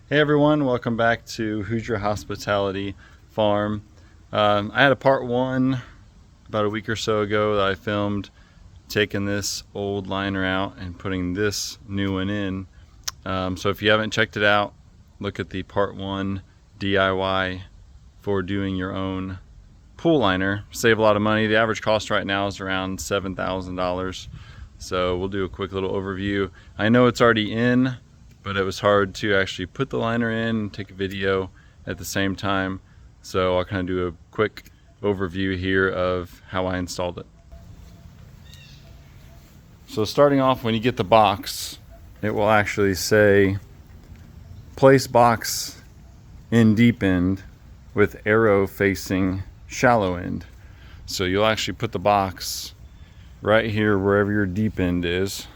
Hey everyone, welcome back to Hoosier Hospitality Farm. I had a part one about a week or so ago that I filmed taking this old liner out and putting this new one in. So if you haven't checked it out, look at the part one DIY for doing your own pool liner. Save a lot of money. The average cost right now is around $7,000. So we'll do a quick little overview. I know it's already in, but it was hard to actually put the liner in and take a video at the same time. So I'll kind of do a quick overview here of how I installed it. So starting off, when you get the box, it will actually say place box in deep end with arrow facing shallow end. So you'll actually put the box right here wherever your deep end is.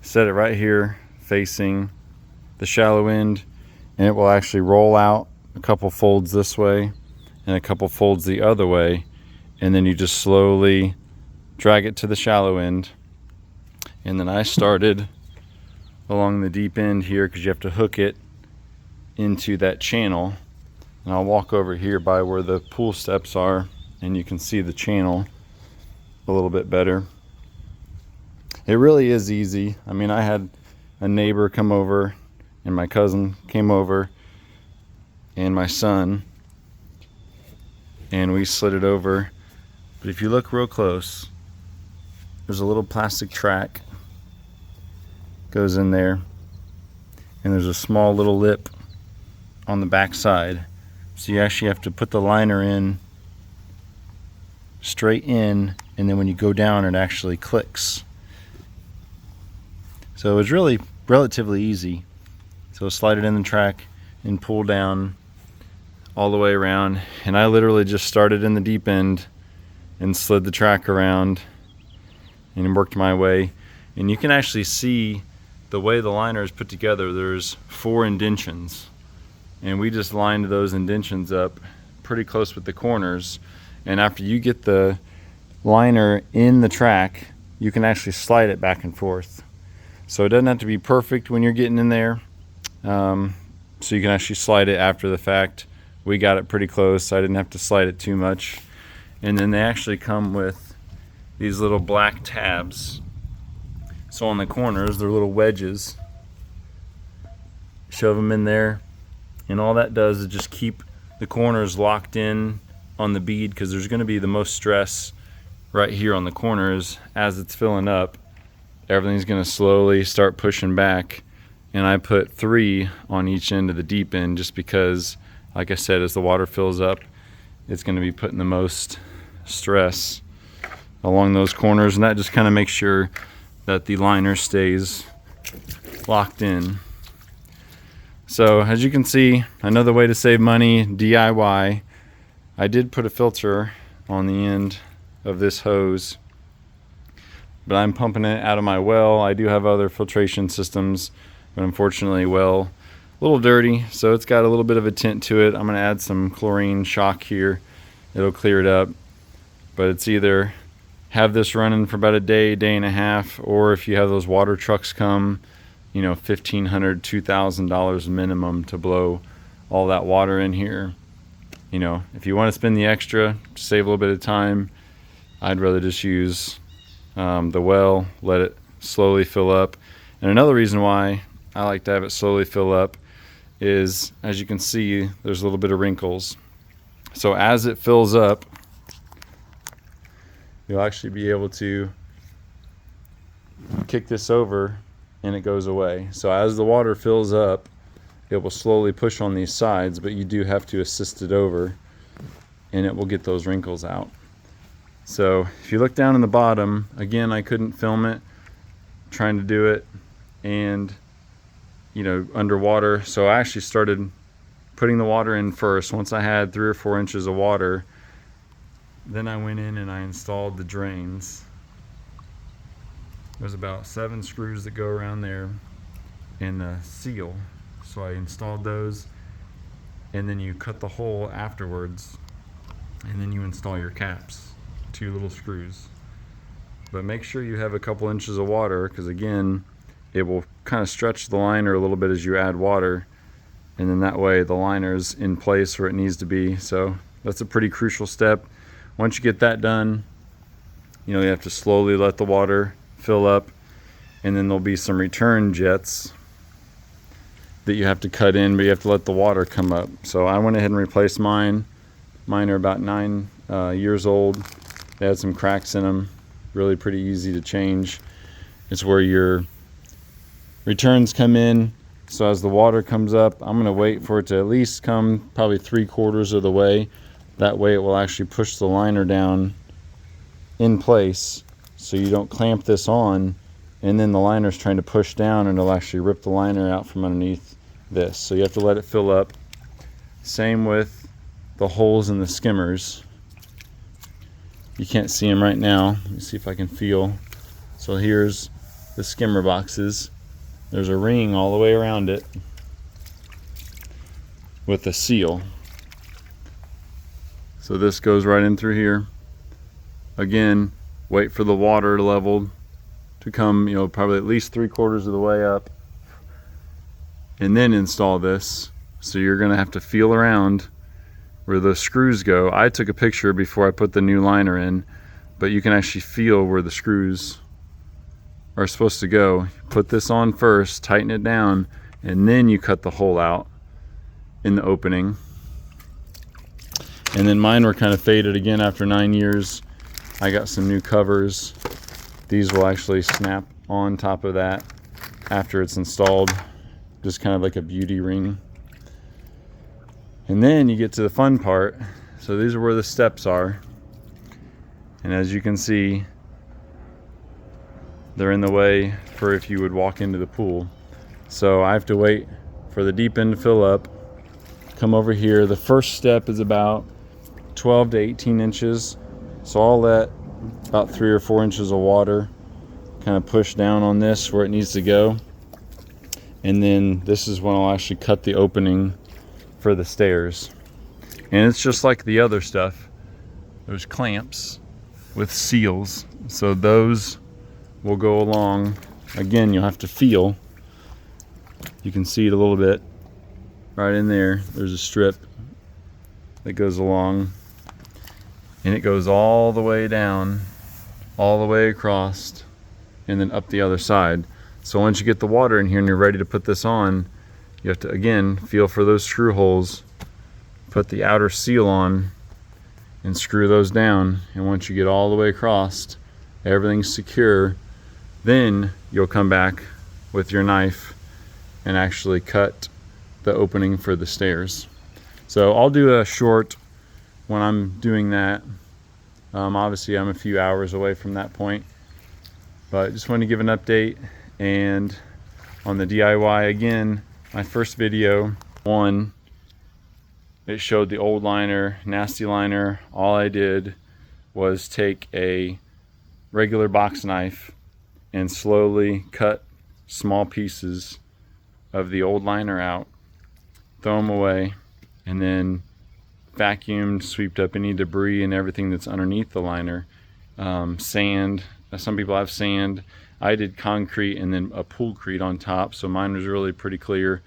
Set it right here facing the shallow end, and it will actually roll out a couple folds this way and a couple folds the other way, and then you just slowly drag it to the shallow end. And then I started along the deep end here because you have to hook it into that channel, and I'll walk over here by where the pool steps are and you can see the channel a little bit better. It really is easy. I mean, I had a neighbor come over and my cousin came over and my son, and we slid it over. But if you look real close, there's a little plastic track goes in there, and there's a small little lip on the back side. So you actually have to put the liner in straight in, and then when you go down it actually clicks. So it was really relatively easy. So slide it in the track and pull down all the way around, and I literally just started in the deep end and slid the track around and worked my way. And you can actually see the way the liner is put together. There's 4 indentions, and we just lined those indentions up pretty close with the corners. And after you get the liner in the track, you can actually slide it back and forth. So it doesn't have to be perfect when you're getting in there. So you can actually slide it after the fact. We got it pretty close. I didn't have to slide it too much. And then they actually come with these little black tabs. So on the corners, they're little wedges. Shove them in there, and all that does is just keep the corners locked in on the bead, because there's going to be the most stress right here on the corners as it's filling up. Everything's going to slowly start pushing back, and I put 3 on each end of the deep end just because, like I said, as the water fills up, it's going to be putting the most stress along those corners, and that just kind of makes sure that the liner stays locked in. So as you can see, another way to save money, DIY. I did put a filter on the end of this hose, but I'm pumping it out of my well. I do have other filtration systems, but unfortunately, well, a little dirty, so it's got a little bit of a tint to it. I'm gonna add some chlorine shock here. It'll clear it up, but it's either have this running for about a day, day and a half, or if you have those water trucks come, you know, $1,500, $2,000 minimum to blow all that water in here. You know, if you want to spend the extra to save a little bit of time, I'd rather just use the well, let it slowly fill up. And another reason why I like to have it slowly fill up is, as you can see, there's a little bit of wrinkles. So as it fills up, you'll actually be able to kick this over and it goes away. So as the water fills up, it will slowly push on these sides, but you do have to assist it over, and it will get those wrinkles out. So if you look down in the bottom, again, I couldn't film it trying to do it and, you know, underwater. So I actually started putting the water in first. Once I had 3 or 4 inches of water, then I went in and I installed the drains. There's about 7 screws that go around there and a seal. So I installed those, and then you cut the hole afterwards, and then you install your caps, 2 little screws. But make sure you have a couple inches of water, because again, it will kind of stretch the liner a little bit as you add water, and then that way the liner's in place where it needs to be. So that's a pretty crucial step. Once you get that done, you have to slowly let the water fill up, and then there'll be some return jets that you have to cut in, but you have to let the water come up. So I went ahead and replaced mine. Mine are about 9 years old. They had some cracks in them. Really pretty easy to change. It's where your returns come in. So as the water comes up, I'm gonna wait for it to at least come probably 3/4 of the way. That way it will actually push the liner down in place, so you don't clamp this on and then the liner's trying to push down and it'll actually rip the liner out from underneath this. So you have to let it fill up. Same with the holes in the skimmers. You can't see them right now. Let me see if I can feel. So here's the skimmer boxes. There's a ring all the way around it with a seal. So this goes right in through here. Again, wait for the water level to come, probably at least 3/4 of the way up, and then install this. So you're gonna have to feel around where those screws go. I took a picture before I put the new liner in, but you can actually feel where the screws are supposed to go. Put this on first, tighten it down, and then you cut the hole out in the opening. And then mine were kind of faded again after 9 years. I got some new covers. These will actually snap on top of that after it's installed, just kind of like a beauty ring. And then you get to the fun part. So these are where the steps are. And as you can see, they're in the way for if you would walk into the pool. So I have to wait for the deep end to fill up, come over here. The first step is about 12 to 18 inches. So I'll let about 3 or 4 inches of water kind of push down on this where it needs to go. And then this is when I'll actually cut the opening for the stairs. And it's just like the other stuff. There's clamps with seals. So those will go along. Again, you'll have to feel. You can see it a little bit right in there. There's a strip that goes along, and it goes all the way down, all the way across, and then up the other side. So once you get the water in here and you're ready to put this on, you have to, again, feel for those screw holes, put the outer seal on, and screw those down. And once you get all the way across, everything's secure, then you'll come back with your knife and actually cut the opening for the stairs. So I'll do a short when I'm doing that. Obviously I'm a few hours away from that point, but I just wanted to give an update. And on the DIY, again, my first video, it showed the old liner, nasty liner. All I did was take a regular box knife and slowly cut small pieces of the old liner out, throw them away, and then vacuumed, swept up any debris and everything that's underneath the liner. Sand, some people have sand. I did concrete and then a poolcrete on top, so mine was really pretty clear.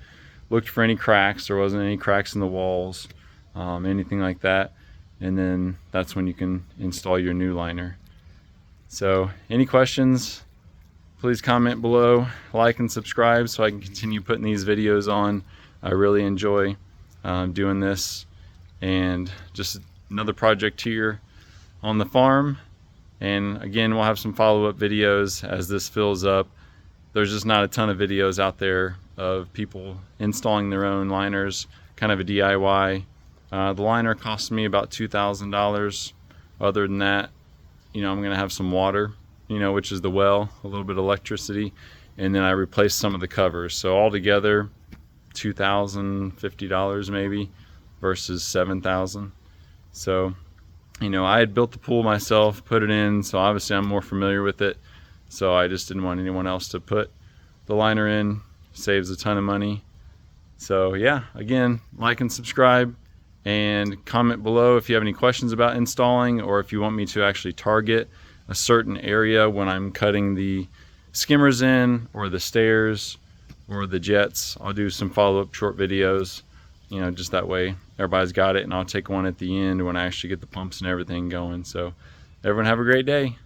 Looked for any cracks. There wasn't any cracks in the walls, anything like that. And then that's when you can install your new liner. So any questions, please comment below, like and subscribe so I can continue putting these videos on. I really enjoy doing this, and just another project here on the farm. And again, we'll have some follow-up videos as this fills up. There's just not a ton of videos out there of people installing their own liners, kind of a DIY. The liner cost me about $2,000. Other than that, I'm gonna have some water, which is the well, a little bit of electricity, and then I replaced some of the covers. So altogether, $2,050 maybe versus $7,000. So, I had built the pool myself, put it in, so obviously I'm more familiar with it. So I just didn't want anyone else to put the liner in. Saves a ton of money. So yeah, again, like and subscribe, and comment below if you have any questions about installing, or if you want me to actually target a certain area when I'm cutting the skimmers in or the stairs. or the jets. I'll do some follow-up short videos, you know, just that way everybody's got it, and I'll take one at the end when I actually get the pumps and everything going. So everyone have a great day.